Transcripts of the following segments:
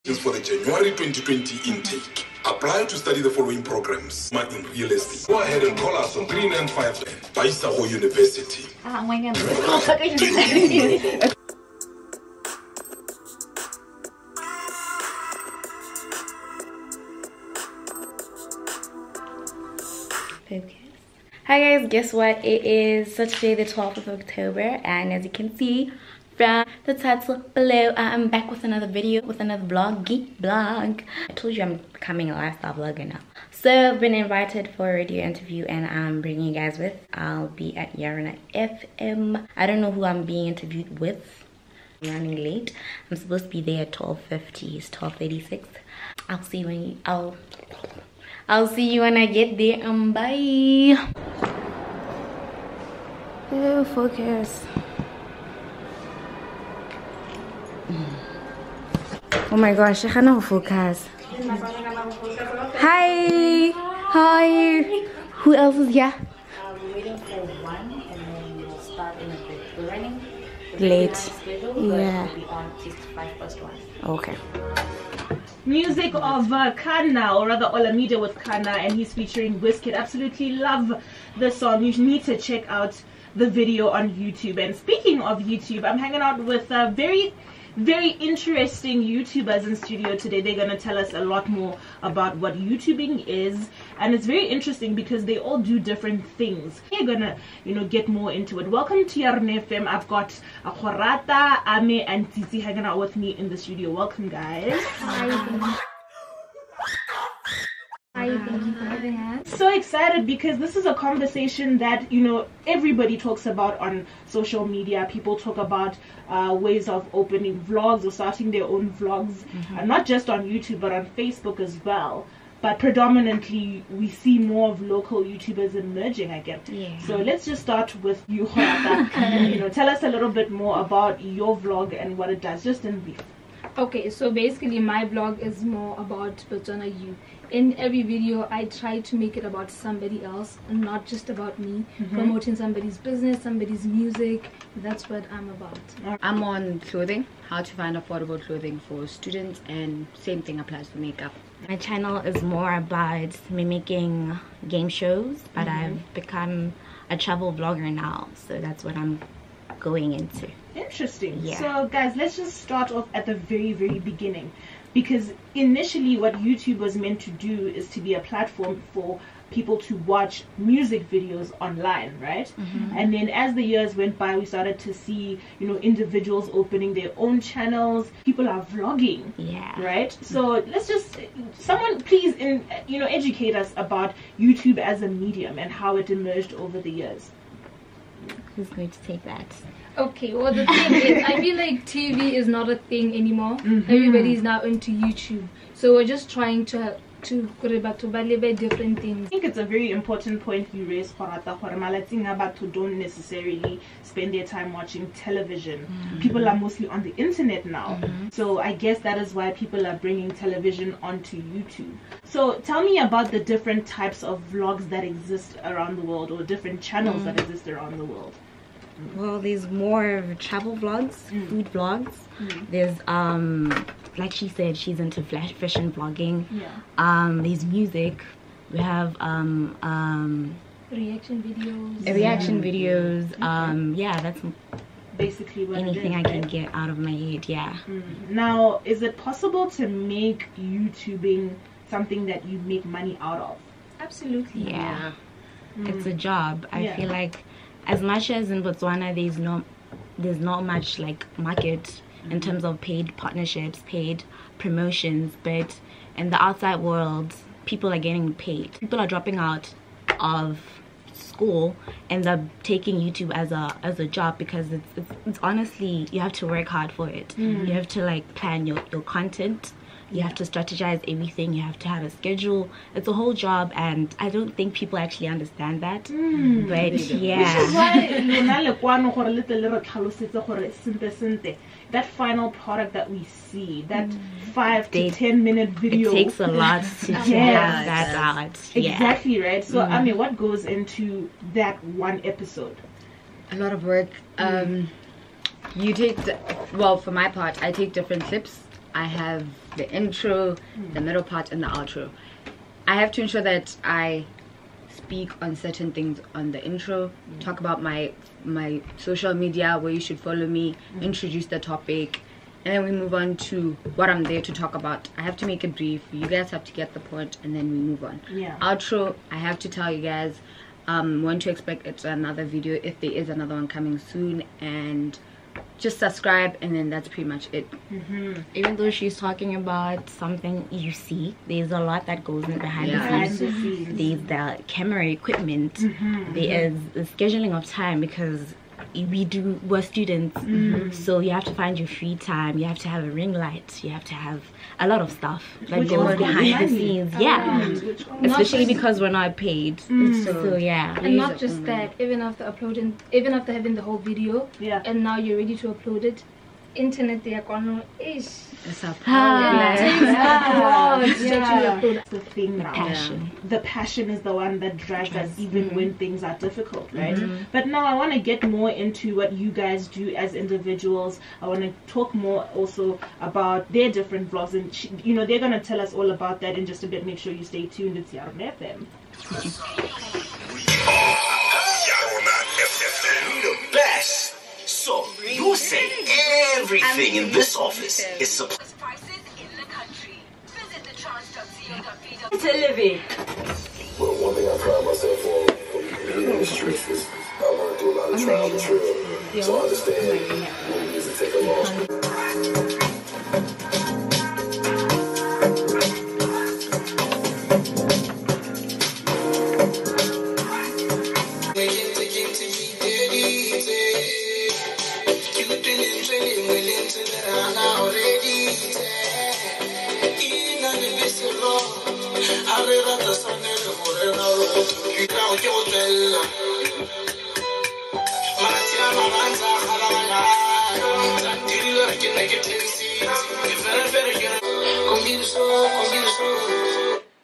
For the January 2020 intake. Apply to study the following programs in real estate. Go ahead and call us on 395 Baisaho University. Oh my god. Focus. Hi guys, guess what? It is Saturday the 12th of October, and as you can see from the title below, I'm back with another video, with another vlog. I told you I'm becoming a lifestyle vlogger now. So I've been invited for a radio interview, and I'm bringing you guys with. I'll be at Yarona FM. I don't know who I'm being interviewed with. I'm running late. I'm supposed to be there at 12:50. It's 12:36. I'll see you when I'll see you when I get there. Bye. Oh, focus. Oh my gosh, I cannot focus. Hi, how are you? Who else is here? We're waiting for one, and then we'll start in a bit. We're running Late. Schedule, Yeah. we'll be on 65 first one. Okay. Music of Kana, or rather Olamide with Kana, and he's featuring Wizkid. Absolutely love the song. You need to check out the video on YouTube. And speaking of YouTube, I'm hanging out with very interesting YouTubers in studio today. They're going to tell us a lot more about what YouTubing is, and it's very interesting because they all do different things. We're gonna get more into it. Welcome to Yarona FM. I've got Gorata, Ame and I hanging out with me in the studio. Welcome guys. Hi. Hi, thank you for having us. So excited because this is a conversation that everybody talks about on social media. People talk about ways of opening vlogs or starting their own vlogs, not just on YouTube but on Facebook as well. But predominantly we see more of local YouTubers emerging, I guess. Yeah. So let's just start with you, Gorata. Tell us a little bit more about your vlog and what it does, just in brief. Okay, so basically my vlog is more about Motswana you. In every video I try to make it about somebody else and not just about me, promoting somebody's business, somebody's music. That's what I'm about. I'm on clothing, how to find affordable clothing for students, and same thing applies for makeup. My channel is more about mimicking game shows, but I've become a travel vlogger now, so that's what I'm going into. Interesting. Yeah. So guys, let's just start off at the very beginning, because initially what YouTube was meant to do is to be a platform for people to watch music videos online, right? And then as the years went by, we started to see individuals opening their own channels. People are vlogging, right? So let's just, someone please educate us about YouTube as a medium and how it emerged over the years. Who's going to take that? Okay, well the thing is, I feel like TV is not a thing anymore. Everybody's now into YouTube. So we're just trying to validate different things. I think it's a very important point you raised, Gorata. Who don't necessarily spend their time watching television. People are mostly on the internet now. So I guess that is why people are bringing television onto YouTube. So tell me about the different types of vlogs that exist around the world, or different channels that exist around the world. Well, there's more travel vlogs, food vlogs. There's like she said, she's into fashion vlogging. There's music. We have Reaction videos. reaction videos. Yeah, that's Basically what anything it is, I can right? get out of my head. Yeah. Now, is it possible to make YouTubing something that you make money out of? Absolutely. Yeah. It's a job. I feel like, as much as in Botswana there's not much like market in terms of paid partnerships, paid promotions, but in the outside world people are getting paid. People are dropping out of school and they're taking YouTube as a job, because it's honestly, you have to work hard for it. You have to like plan your content. You have to strategize everything. You have to have a schedule. It's a whole job, and I don't think people actually understand that. But yeah. That final product that we see, that 5 to 10 minute video, it takes a lot to have that out. Exactly, right? So I mean, what goes into that one episode? A lot of work. You take well, for my part, I take different clips I have the intro, the middle part, and the outro. I have to ensure that I speak on certain things on the intro, talk about my social media, where you should follow me, introduce the topic, and then we move on to what I'm there to talk about. I have to make it brief. You guys have to get the point, and then we move on. Outro, I have to tell you guys when to expect it's another video, if there is another one coming soon, and just subscribe, and then that's pretty much it. Even though she's talking about something you see, there's a lot that goes in behind the scenes. There's the camera equipment, there is the scheduling of time, because we're students, so you have to find your free time, you have to have a ring light, you have to have a lot of stuff that goes behind the scenes, especially because we're not paid. So yeah, and not just that, even after uploading, even after having the whole video, and now you're ready to upload it, internet they are gonna is the thing now. The passion is the one that drives us even when things are difficult, right? But now I want to get more into what you guys do as individuals. I want to talk more also about their different vlogs, and you know, they're gonna tell us all about that in just a bit. Make sure you stay tuned. It's Yarona FM. Yarona FM, the best. So, you say everything in this office is supplied. Well, one thing I pride myself on being in the streets is I learned through a lot of trial and trip. So I understand when it needs to take a loss.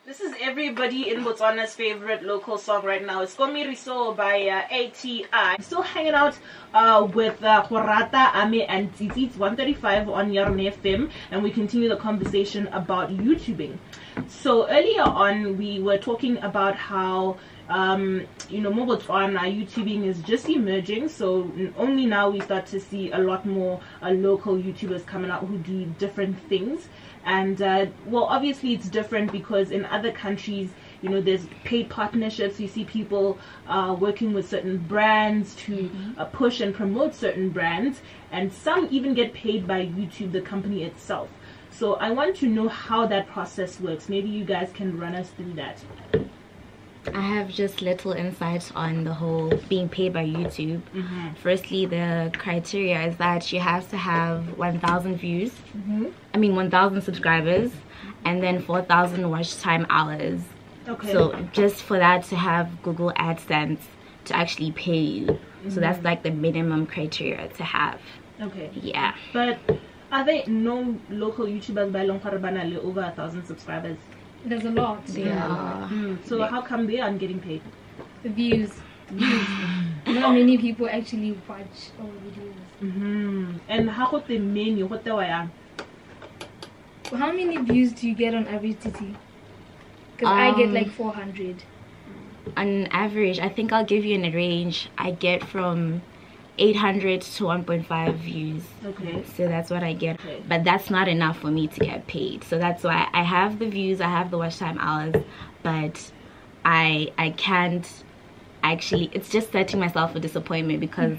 This is everybody in Botswana's favorite local song right now. It's Riso by ATI. I'm still hanging out with Gorata, Ame and I. It's 1:35 on Yarona FM, and we continue the conversation about YouTubing. So earlier on, we were talking about how you know, Motswana YouTubing is just emerging, so only now we start to see a lot more local YouTubers coming out who do different things. And well, obviously it's different because in other countries, you know, there's paid partnerships. You see people working with certain brands to push and promote certain brands, and some even get paid by YouTube, the company itself. So I want to know how that process works. Maybe you guys can run us through that. I have just little insight on the whole being paid by YouTube. Firstly, the criteria is that you have to have 1,000 views, 1,000 subscribers, and then 4,000 watch time hours. So just for that to have Google AdSense to actually pay you. So that's like the minimum criteria to have. Yeah. But are there no local YouTubers by Longfarabana over 1,000 subscribers? There's a lot. So how come they aren't getting paid? The views. Not many people actually watch our videos. And how the menu? How many views do you get on average, Titi? Because I get like 400. On average, I think I'll give you in a range. I get from 800 to 1.5 views. So that's what I get. But that's not enough for me to get paid. So that's why I have the views, I have the watch time hours, but I can't actually, it's just setting myself a disappointment because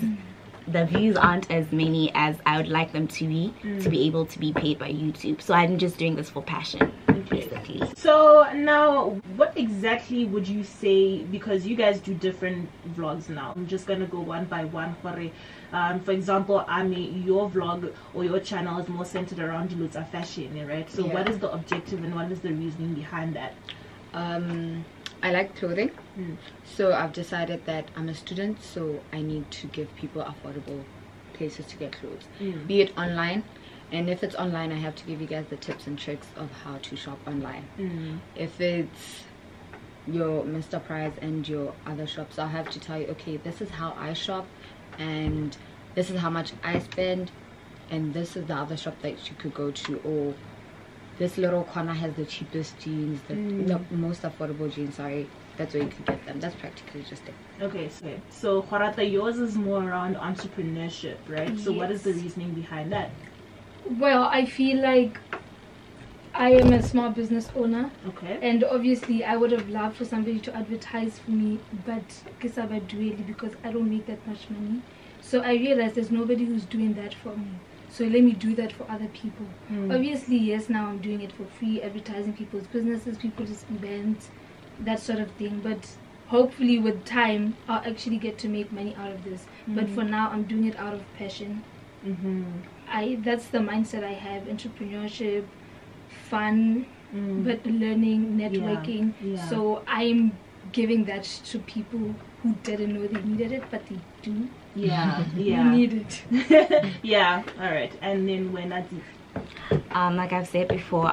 the views aren't as many as I would like them to be able to be paid by YouTube. So I'm just doing this for passion, basically. So now, what exactly would you say, because you guys do different vlogs now, I'm just gonna go one by one. For example, Ame, your vlog or your channel is more centered around Lutza fashion, right? So what is the objective and what is the reasoning behind that? I like clothing, so I've decided that I'm a student, so I need to give people affordable places to get clothes, be it online. And if it's online, I have to give you guys the tips and tricks of how to shop online. If it's your Mr. Price and your other shops, I'll have to tell you, okay, this is how I shop and this is how much I spend. and this is the other shop that you could go to, or this little corner has the cheapest jeans, the most affordable jeans. Sorry, that's where you can get them. That's practically just it. Okay, so Gorata, yours is more around entrepreneurship, right? So what is the reasoning behind that? Well, I feel like I am a small business owner. Okay. And obviously I would have loved for somebody to advertise for me, but because I don't make that much money. So I realized there's nobody who's doing that for me. So let me do that for other people. Obviously, yes, now I'm doing it for free, advertising people's businesses, people's events, that sort of thing. But hopefully with time, I'll actually get to make money out of this. But for now, I'm doing it out of passion. That's the mindset I have: entrepreneurship, fun, but learning, networking. So I'm giving that to people who didn't know they needed it, but they do. You need it. Yeah. All right. And then when like I've said before,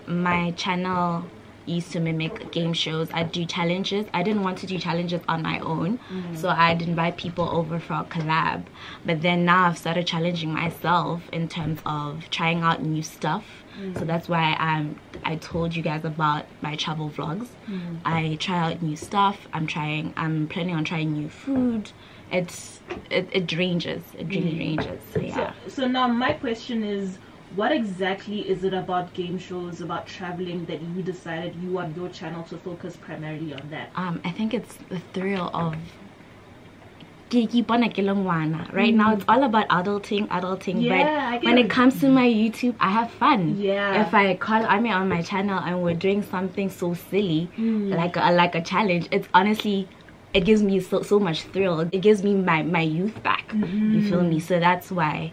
my channel used to mimic game shows. I do challenges. I didn't want to do challenges on my own, so I'd invite people over for a collab. But then now I've started challenging myself in terms of trying out new stuff. So that's why I told you guys about my travel vlogs. I try out new stuff. I'm planning on trying new food. It ranges. It really ranges. So yeah. So now my question is, what exactly is it about game shows, about traveling, that you decided you want your channel to focus primarily on that? I think it's the thrill of right now. It's all about adulting, but when it comes to my YouTube, I have fun. If I call Ame on my channel and we're doing something so silly, like a challenge, it's honestly, it gives me so much thrill. It gives me my youth back. You feel me? So that's why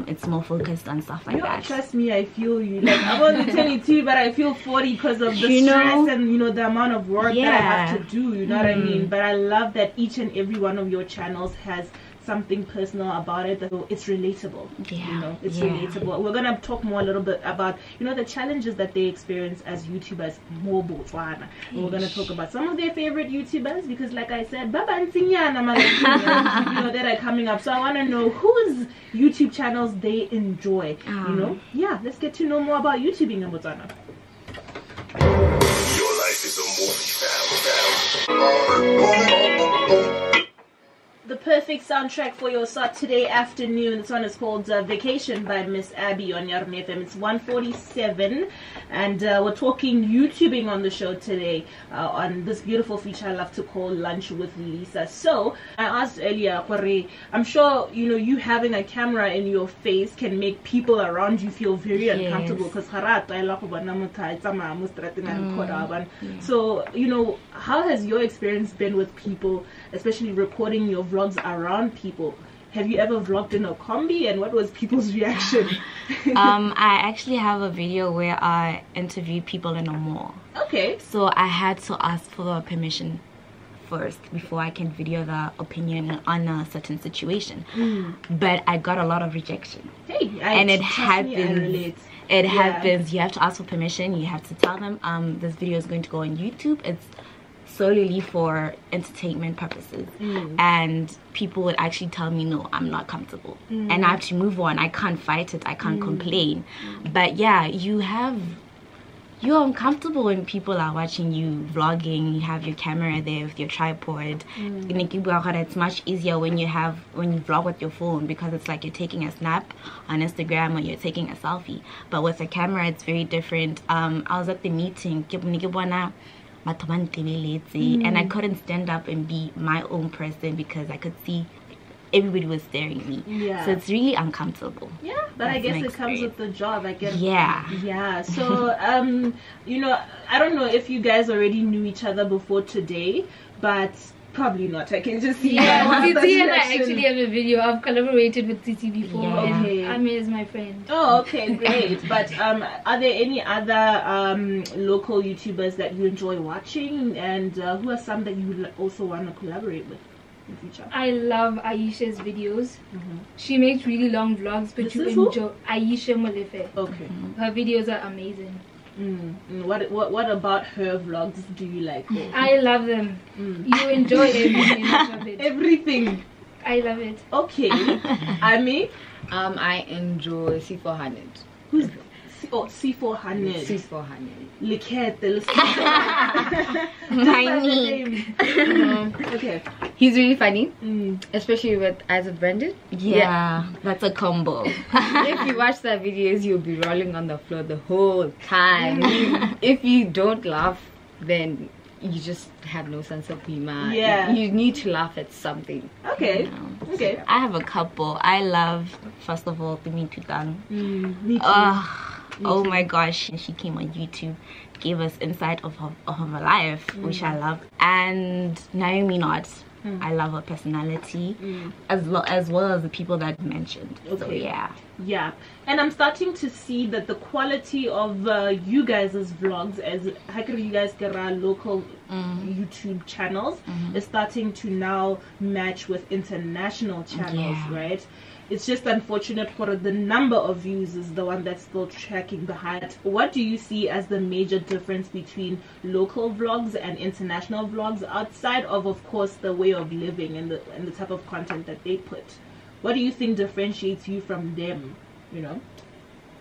it's more focused on stuff like that. Trust me, I feel you. Like, I'm only 22, but I feel 40 because of the stress and the amount of work that I have to do. You know what I mean? But I love that each and every one of your channels has something personal about it. It's relatable. It's relatable. We're gonna talk more a little bit about the challenges that they experience as YouTubers, more Motswana. We're gonna talk about some of their favorite YouTubers, because like I said, that are coming up. So I want to know whose YouTube channels they enjoy. Let's get to know more about YouTubing in Motswana. Your life is a movie. The perfect soundtrack for your Saturday afternoon. This one is called Vacation by Miss Abby on Yarona FM. It's 1:47, and we're talking YouTubing on the show today on this beautiful feature I love to call Lunch with Lisa. So I asked earlier, I'm sure you having a camera in your face can make people around you feel very uncomfortable, because so how has your experience been with people, especially recording your vlogs around people? Have you ever vlogged in a combi, and what was people's reaction? I actually have a video where I interviewed people in a mall. Okay. So I had to ask for permission first before I can video the opinion on a certain situation. But I got a lot of rejection. And it happens. It happens. You have to ask for permission. You have to tell them this video is going to go on YouTube. It's solely for entertainment purposes, and people would actually tell me, no, I'm not comfortable, and I have to move on. I can't fight it. I can't complain. But yeah, you're uncomfortable when people are watching you vlogging. You have your camera there with your tripod. It's much easier when you vlog with your phone, because it's like you're taking a snap on Instagram or you're taking a selfie. But with a camera, it's very different. I was at the meeting, and I couldn't stand up and be my own person because I could see everybody was staring at me. So it's really uncomfortable. But I guess it comes with the job, I guess. So I don't know if you guys already knew each other before today, but probably not. I can just see. Titi and I actually have a video. I've collaborated with Titi before. Ame is my friend. Oh, okay, great. But are there any other local YouTubers that you enjoy watching, and who are some that you would also want to collaborate with in future? I love Aisha's videos. She makes really long vlogs, but you enjoy Aisha Molefe. Okay. Her videos are amazing. What about her vlogs do you like? I love them. You enjoy everything of it. Everything. I love it. Okay. Ame? I enjoy C400. Who's C400? C400. Likete. Okay. He's really funny, especially with Eyes of Brandon. Yeah, that's a combo. If you watch their videos, you'll be rolling on the floor the whole time. If you don't laugh, then you just have no sense of humor. Yeah. You need to laugh at something. Okay. Okay. I have a couple. I love, first of all, the Me Tutang. Me too. Oh my gosh, she came on YouTube, gave us insight of her life, which I love. And Naomi Not, I love her personality, as well as the people that you mentioned. Okay. So Yeah, and I'm starting to see that the quality of you guys' vlogs, as you guys get our local YouTube channels, is starting to now match with international channels, right? It's just unfortunate for the number of views is the one that's still tracking behind. What do you see as the major difference between local vlogs and international vlogs, outside of course, the way of living and the type of content that they put? What do you think differentiates you from them, you know?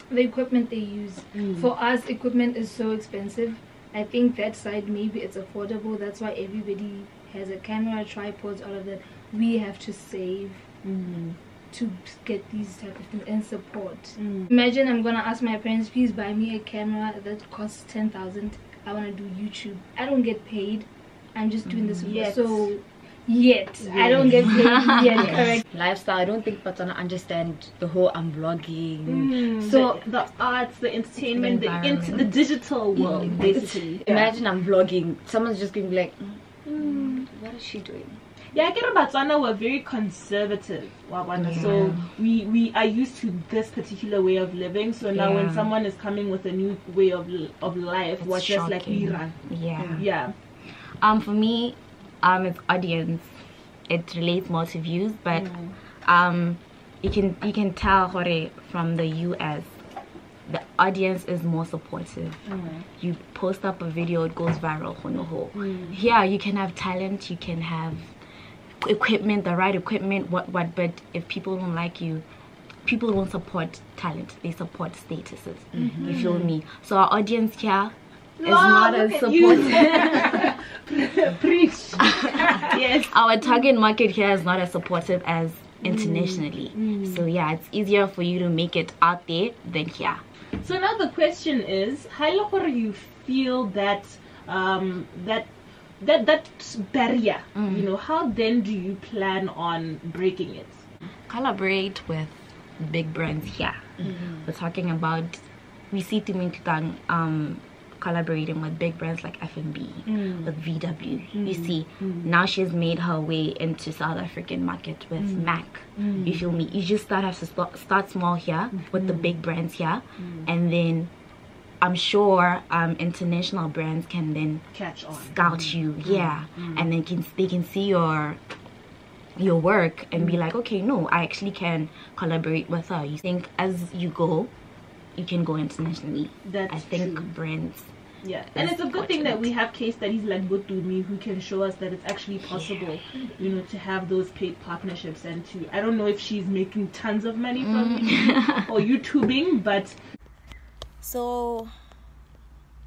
The equipment they use. For us, equipment is so expensive. I think that side, maybe it's affordable. That's why everybody has a camera, tripods, all of that. We have to save to get these type of things and support. Imagine I'm gonna ask my parents, please buy me a camera that costs 10,000. I want to do YouTube. I don't get paid. I'm just doing this yet. I don't get paid yet. Correct. Lifestyle. I don't think Motswana understand the whole I'm vlogging. So the arts, the entertainment, the digital world, basically. Imagine I'm vlogging. Someone's just gonna be like, what is she doing? Yeah, I get Motswana were very conservative. So we are used to this particular way of living. So now when someone is coming with a new way of life, it's just like we run. Yeah. For me, it's audience. It relates more to views, but you can tell from the US, the audience is more supportive. You post up a video, it goes viral. Here you can have talent, you can have equipment, the right equipment, but if people don't like you, people don't support talent, they support statuses. You feel me? So our audience here is not as supportive. Preach. Yes. Our target market here is not as supportive as internationally. So yeah, it's easier for you to make it out there than here. So now the question is, how do you feel that that barrier, you know, how then do you plan on breaking it? Collaborate with big brands here. We're talking about, we see Timintang collaborating with big brands like F&B, with VW. You see, now she's made her way into South African market with Mac. You feel me? You just have to start small here with the big brands here, and then I'm sure international brands can then catch on, scout you, and then they can see your work and be like, okay, no, I actually can collaborate with her. You think as you go, you can go internationally. I think true. Brands. Yeah, and it's a good thing that we have case studies like Botumi who can show us that it's actually possible, you know, to have those paid partnerships and to, I don't know if she's making tons of money from YouTube or YouTubing, but. So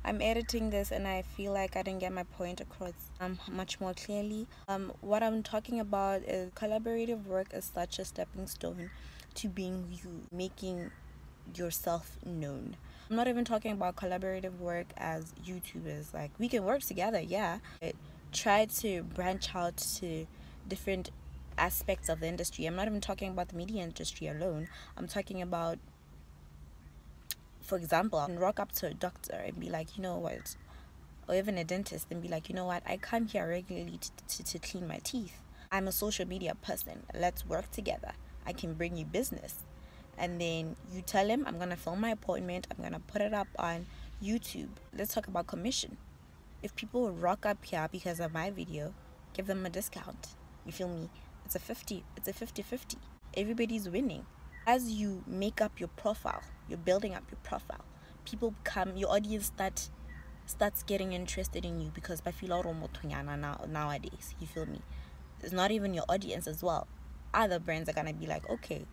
I'm editing this and I feel like I didn't get my point across much more clearly. What I'm talking about is collaborative work is such a stepping stone to being you, making yourself known. I'm not even talking about collaborative work as YouTubers. Like, we can work together, but try to branch out to different aspects of the industry. I'm not even talking about the media industry alone. I'm talking about, for example, I can rock up to a doctor and be like, you know what, or even a dentist and be like, you know what, I come here regularly to clean my teeth. I'm a social media person. Let's work together. I can bring you business. And then you tell him, I'm going to film my appointment. I'm going to put it up on YouTube. Let's talk about commission. If people rock up here because of my video, give them a discount. You feel me? It's a 50-50. Everybody's winning. As you make up your profile, you're building up your profile, people come, your audience starts getting interested in you because nowadays, you feel me? It's not even your audience as well. other brands are gonna be like, okay,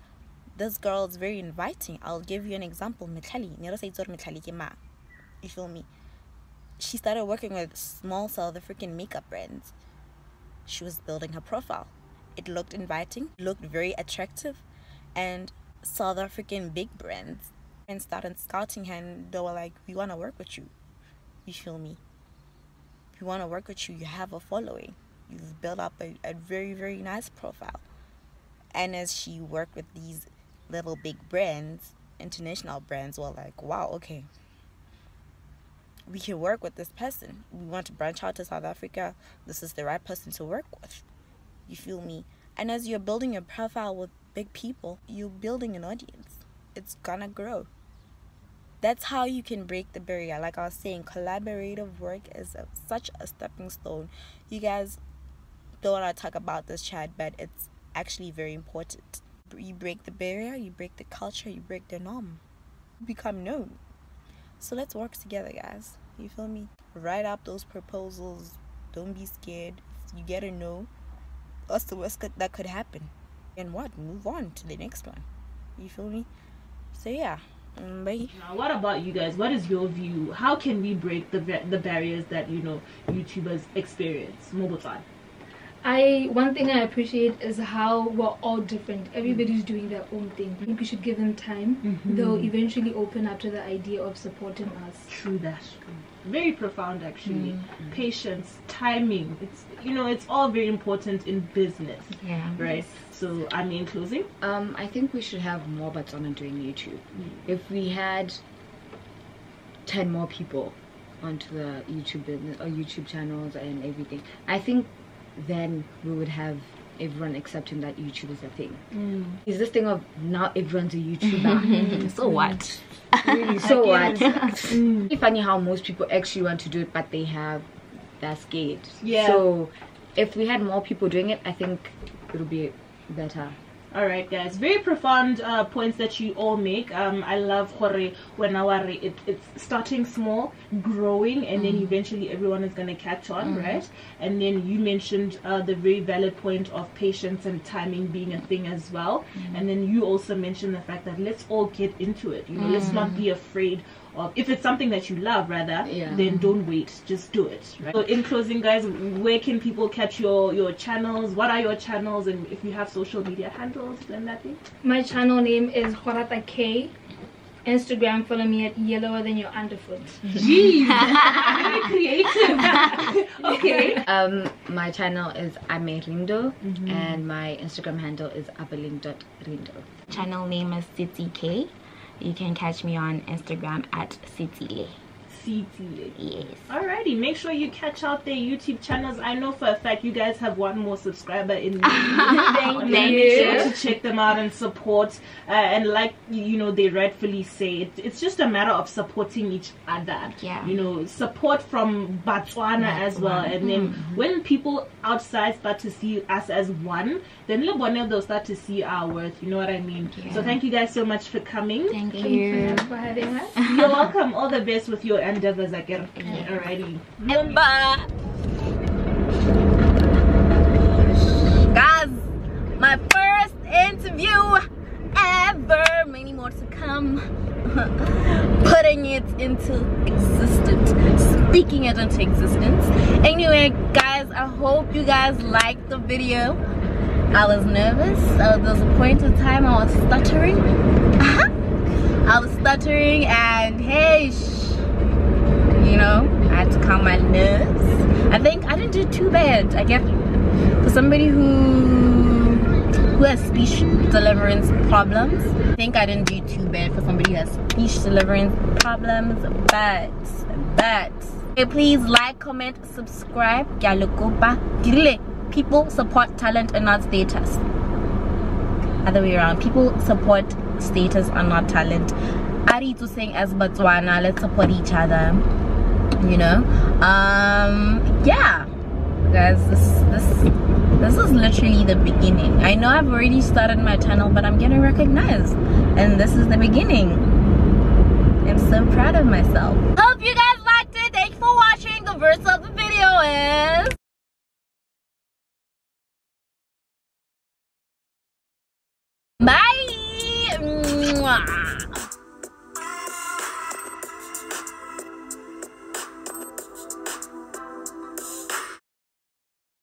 this girl is very inviting. I'll give you an example. You feel me? She started working with small South African makeup brands. She was building her profile. It looked inviting, looked very attractive, and South African big brands and started scouting her, and they were like, we want to work with you. You feel me? We want to work with you. You have a following. You've built up a very, very nice profile. And as she worked with these little big brands, international brands, were like, wow, okay, we can work with this person. We want to branch out to South Africa. This is the right person to work with. You feel me? And as you're building your profile with big people, you're building an audience. It's gonna grow. That's how you can break the barrier. Like I was saying, collaborative work is such a stepping stone. You guys don't want to talk about this, chat, but it's actually very important. You break the barrier, you break the culture, you break the norm. You become known. So let's work together, guys. You feel me? Write up those proposals. Don't be scared. If you get a no, what's the worst that could happen? And what? Move on to the next one. You feel me? So yeah. Bye. Now, what about you guys? What is your view? How can we break the barriers that, you know, YouTubers experience? Motswana. One thing I appreciate is how we're all different. Everybody's doing their own thing. I think we should give them time. They'll eventually open up to the idea of supporting us. True that. Very profound, actually. Patience, timing. It's, you know, it's all very important in business. Yeah. Right. So, I mean, closing. I think we should have more Motswana doing YouTube. If we had 10 more people onto the YouTube business or YouTube channels and everything, I think then we would have everyone accepting that YouTube is a thing. Is this thing of now everyone's a YouTuber? So what? Really, so what? It's funny how most people actually want to do it, but they're scared. Yeah. So if we had more people doing it, I think it would be better. All right, guys, very profound points that you all make. I love when it's starting small, growing, and then eventually everyone is going to catch on, right? And then you mentioned the very valid point of patience and timing being a thing as well. And then you also mentioned the fact that let's all get into it. You know, let's not be afraid of, if it's something that you love, rather, then don't wait, just do it, right? So in closing, guys, where can people catch your channels? What are your channels? And if you have social media handles, then that thing. My channel name is Gorata K. Instagram, follow me at yellower than your underfoot. Jeez, very creative. Okay. My channel is Ame and my Instagram handle is abeling.rindo. Channel name is City K. You can catch me on Instagram at Cityle. Yes. Alrighty, make sure you catch out their YouTube channels. I know for a fact you guys have one more subscriber in me. Make sure to check them out and support. And like you know, they rightfully say, it's just a matter of supporting each other. Yeah. You know, support from Botswana as well. And then when people outside start to see us as one, then they'll start to see our worth. You know what I mean? Yeah. So thank you guys so much for coming. Thank you for having us. You're welcome. All the best with your endeavors, Akir. Alrighty. Guys, my first interview ever. Many more to come. Putting it into existence. Speaking it into existence. Anyway, guys, I hope you guys liked the video. I was nervous. There was a point in time I was stuttering. I was stuttering and hey, you know, I had to calm my nerves. I think I didn't do too bad. I guess for somebody who has speech deliverance problems, I think I didn't do too bad for somebody who has speech deliverance problems. But hey, please like, comment, subscribe. People support talent and not status. Other way around. People support status and not talent. Ari to saying as Botswana, let's support each other. You know, yeah, guys, this is literally the beginning. I know I've already started my channel, but I'm getting recognized, and this is the beginning. I'm so proud of myself. Hope you guys liked it. Thanks for watching. The verse of the video is Mwah.